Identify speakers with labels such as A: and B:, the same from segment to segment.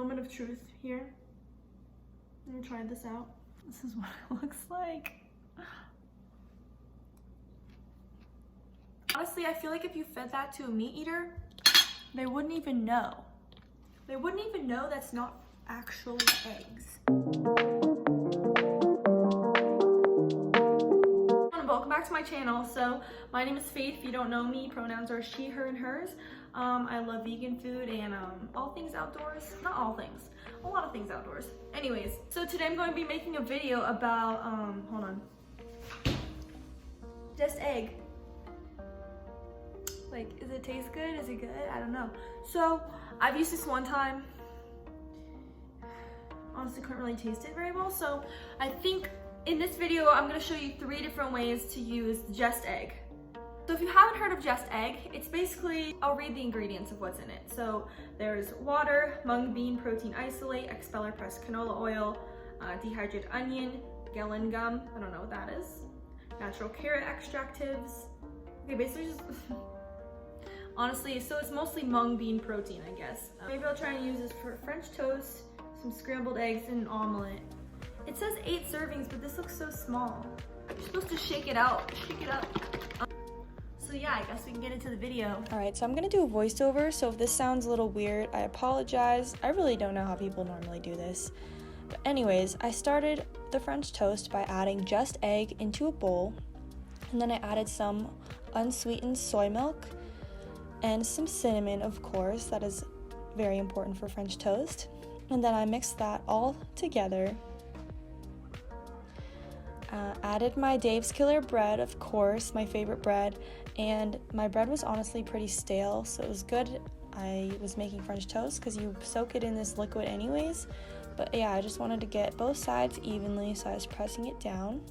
A: Moment of truth here. I'm gonna try this out. This is what it looks like. Honestly, I feel like if you fed that to a meat eater, they wouldn't even know. They wouldn't even know that's not actually eggs. Welcome back to my channel. So my name is Faith. If you don't know me, pronouns are she, her, and hers. I love vegan food and all things outdoors. Not all things, a lot of things outdoors. Anyways, so today I'm going to be making a video about hold on, just egg. Like, does it taste good? Is it good? I don't know. So I've used this one time. Honestly, couldn't really taste it very well. So I think in this video, I'm gonna show you 3 different ways to use just egg. So if you haven't heard of just egg, it's basically, I'll read the ingredients of what's in it. So there's water, mung bean protein isolate, expeller pressed canola oil, dehydrated onion, gellan gum, I don't know what that is, natural carrot extractives. Okay, basically just, honestly, so it's mostly mung bean protein, I guess. Maybe I'll try and use this for French toast, some scrambled eggs, and an omelet. It says 8 servings, but this looks so small. You're supposed to shake it out, shake it up. So yeah, I guess we can get into the video. All right, so I'm gonna do a voiceover, so if this sounds a little weird, I apologize. I really don't know how people normally do this. But anyways, I started the French toast by adding just egg into a bowl, and then I added some unsweetened soy milk and some cinnamon, of course. That is very important for French toast. And then I mixed that all together. Added my Dave's Killer bread, of course, my favorite bread, and my bread was honestly pretty stale, so it was good. I was making French toast because you soak it in this liquid anyways, but yeah, I just wanted to get both sides evenly, so I was pressing it down.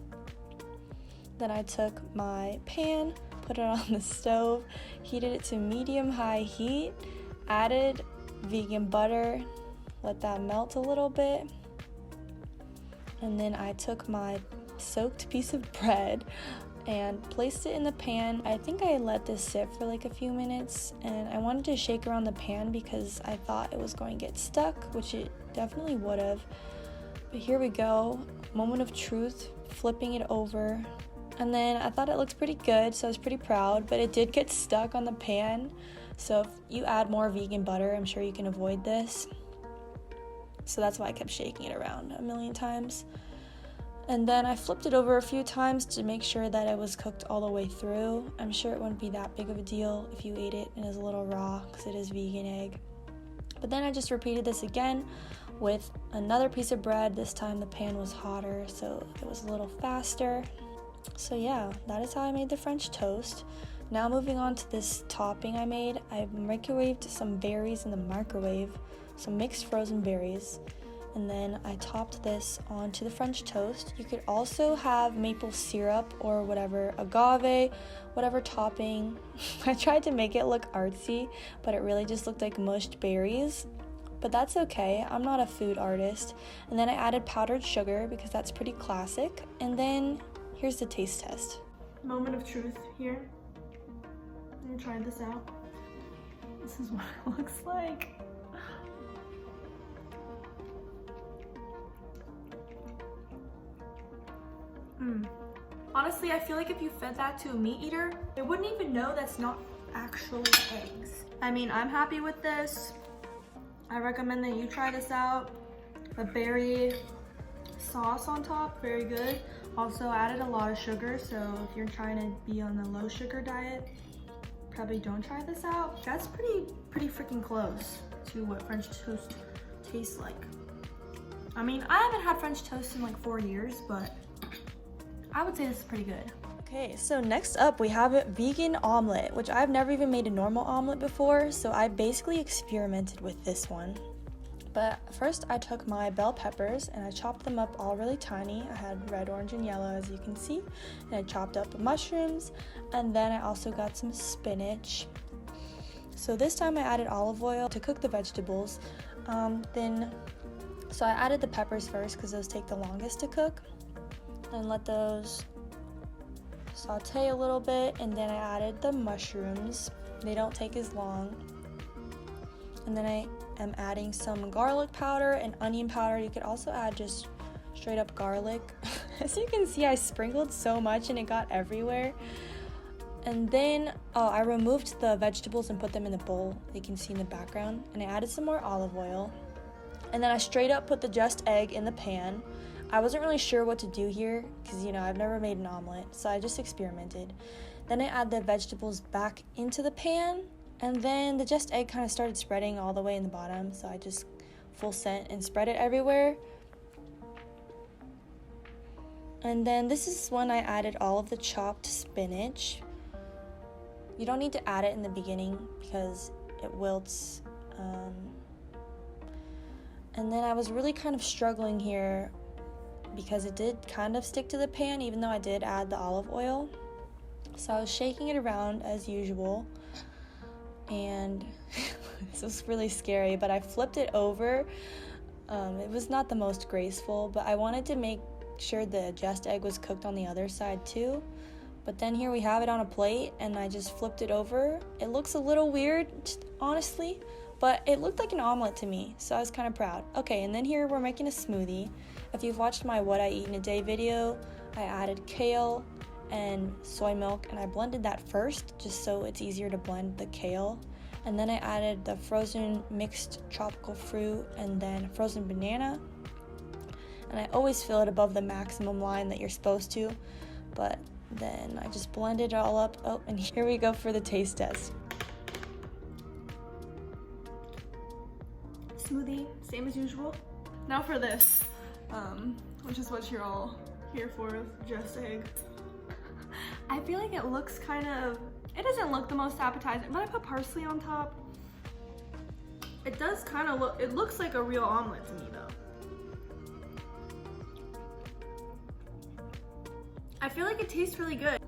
A: Then I took my pan, put it on the stove, heated it to medium-high heat, added vegan butter, let that melt a little bit, and then I took my soaked piece of bread and placed it in the pan. I think I let this sit for like a few minutes, and I wanted to shake around the pan because I thought it was going to get stuck, which it definitely would have. But here we go, moment of truth, flipping it over, and then I thought it looked pretty good, so I was pretty proud, but it did get stuck on the pan. So if you add more vegan butter, I'm sure you can avoid this. So that's why I kept shaking it around a million times. And then I flipped it over a few times to make sure that it was cooked all the way through. I'm sure it wouldn't be that big of a deal if you ate it and it was a little raw because it is vegan egg. But then I just repeated this again with another piece of bread. This time the pan was hotter, so it was a little faster. So yeah, that is how I made the French toast. Now moving on to this topping I made. I microwaved some berries in the microwave, some mixed frozen berries. And then I topped this onto the French toast. You could also have maple syrup or whatever, agave, whatever topping. I tried to make it look artsy, but it really just looked like mushed berries. But that's okay, I'm not a food artist. And then I added powdered sugar because that's pretty classic. And then here's the taste test. Moment of truth here. I'm gonna try this out. This is what it looks like. Honestly, I feel like if you fed that to a meat eater, they wouldn't even know that's not actually eggs. I mean, I'm happy with this. I recommend that you try this out. The berry sauce on top, very good. Also added a lot of sugar, so if you're trying to be on the low sugar diet, probably don't try this out. That's pretty freaking close to what French toast tastes like. I mean, I haven't had French toast in like 4 years, but I would say this is pretty good. Okay, so next up we have a vegan omelet, which I've never even made a normal omelet before, so I basically experimented with this one. But first I took my bell peppers and I chopped them up all really tiny. I had red, orange, and yellow, as you can see. And I chopped up mushrooms, and then I also got some spinach. So this time I added olive oil to cook the vegetables. So I added the peppers first because those take the longest to cook. And let those saute a little bit, and then I added the mushrooms. They don't take as long. And then I am adding some garlic powder and onion powder. You could also add just straight up garlic. As you can see, I sprinkled so much and it got everywhere. And then I removed the vegetables and put them in the bowl, you can see in the background, and I added some more olive oil. And then I straight up put the just egg in the pan. I wasn't really sure what to do here because, you know, I've never made an omelet, so I just experimented. Then I add the vegetables back into the pan, and then the just egg kind of started spreading all the way in the bottom, so I just full sent and spread it everywhere. And then this is when I added all of the chopped spinach. You don't need to add it in the beginning because it wilts. And then I was really kind of struggling here because it did kind of stick to the pan even though I did add the olive oil. So I was shaking it around as usual, and this was really scary, but I flipped it over. It was not the most graceful, but I wanted to make sure the just egg was cooked on the other side too. But then here we have it on a plate, and I just flipped it over. It looks a little weird, honestly, but it looked like an omelet to me, so I was kind of proud. Okay, and then here we're making a smoothie. If you've watched my What I Eat in a Day video, I added kale and soy milk, and I blended that first just so it's easier to blend the kale. And then I added the frozen mixed tropical fruit and then frozen banana. And I always fill it above the maximum line that you're supposed to, but then I just blended it all up. Oh, and here we go for the taste test.
B: Smoothie, same as usual. Now for this, which is what you're all here for, just egg. I feel like it looks kind of, it doesn't look the most appetizing, but I put parsley on top. It does kind of look, it looks like a real omelet to me though. I feel like it tastes really good.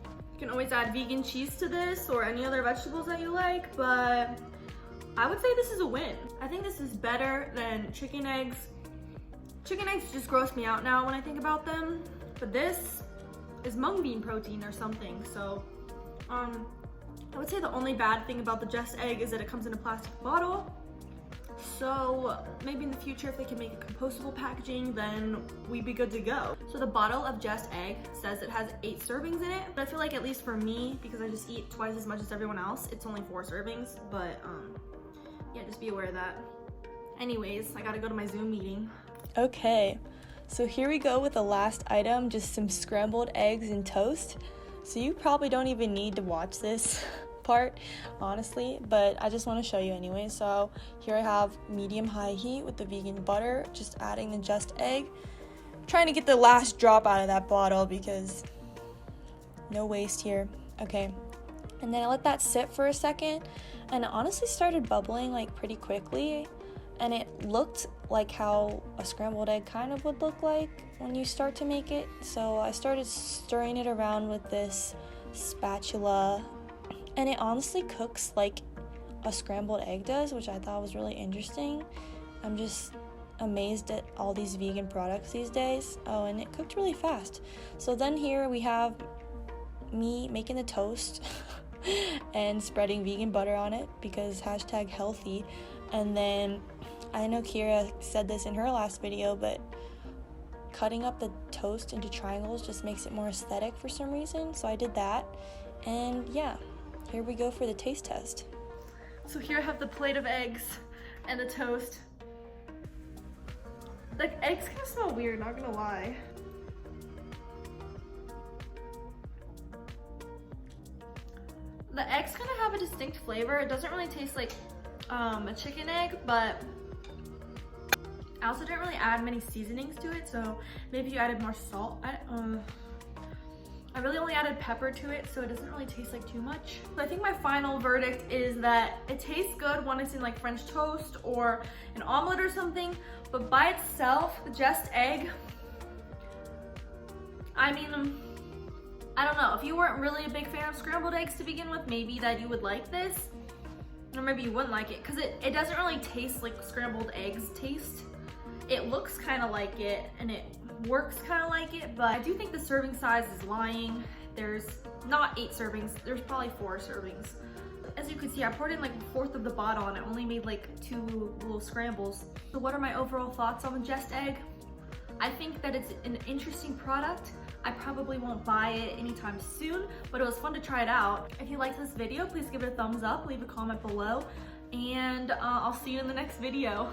B: You can always add vegan cheese to this or any other vegetables that you like, but I would say this is a win. I think this is better than chicken eggs. Chicken eggs just gross me out now when I think about them, but this is mung bean protein or something. So I would say the only bad thing about the just egg is that it comes in a plastic bottle. So maybe in the future, if they can make a compostable packaging, then we'd be good to go. So the bottle of just egg says it has 8 servings in it, but I feel like at least for me, because I just eat twice as much as everyone else, it's only 4 servings, but yeah, just be aware of that. Anyways, I gotta go to my Zoom meeting.
A: Okay, so here we go with the last item, just some scrambled eggs and toast. So you probably don't even need to watch this part, honestly, but I just want to show you anyway. So here I have medium-high heat with the vegan butter, just adding the just egg. I'm trying to get the last drop out of that bottle because no waste here. Okay, and then I let that sit for a second, and it honestly started bubbling like pretty quickly, and it looked like how a scrambled egg kind of would look like when you start to make it. So I started stirring it around with this spatula, and it honestly cooks like a scrambled egg does, which I thought was really interesting. I'm just amazed at all these vegan products these days. Oh, and it cooked really fast. So then here we have me making the toast and spreading vegan butter on it because #healthy. And then I know Kira said this in her last video, but cutting up the toast into triangles just makes it more aesthetic for some reason. So I did that, and yeah, here we go for the taste test.
B: So here I have the plate of eggs and the toast. Like, eggs kind of smell weird, not gonna lie. The eggs kind of have a distinct flavor. It doesn't really taste like a chicken egg, but I also didn't really add many seasonings to it, so maybe you added more salt. I really only added pepper to it, so it doesn't really taste like too much. I think my final verdict is that it tastes good when it's in like French toast or an omelet or something, but by itself, the just egg, I mean, I don't know. If you weren't really a big fan of scrambled eggs to begin with, maybe that you would like this, or maybe you wouldn't like it, because it doesn't really taste like scrambled eggs taste. It looks kind of like it, and it works kind of like it, but I do think the serving size is lying. There's not 8 servings, there's probably 4 servings. as you can see, I poured in like a fourth of the bottle and I only made like 2 little scrambles. So what are my overall thoughts on the Just Egg? I think that it's an interesting product. I probably won't buy it anytime soon, but it was fun to try it out. If you liked this video, please give it a thumbs up, leave a comment below, and I'll see you in the next video.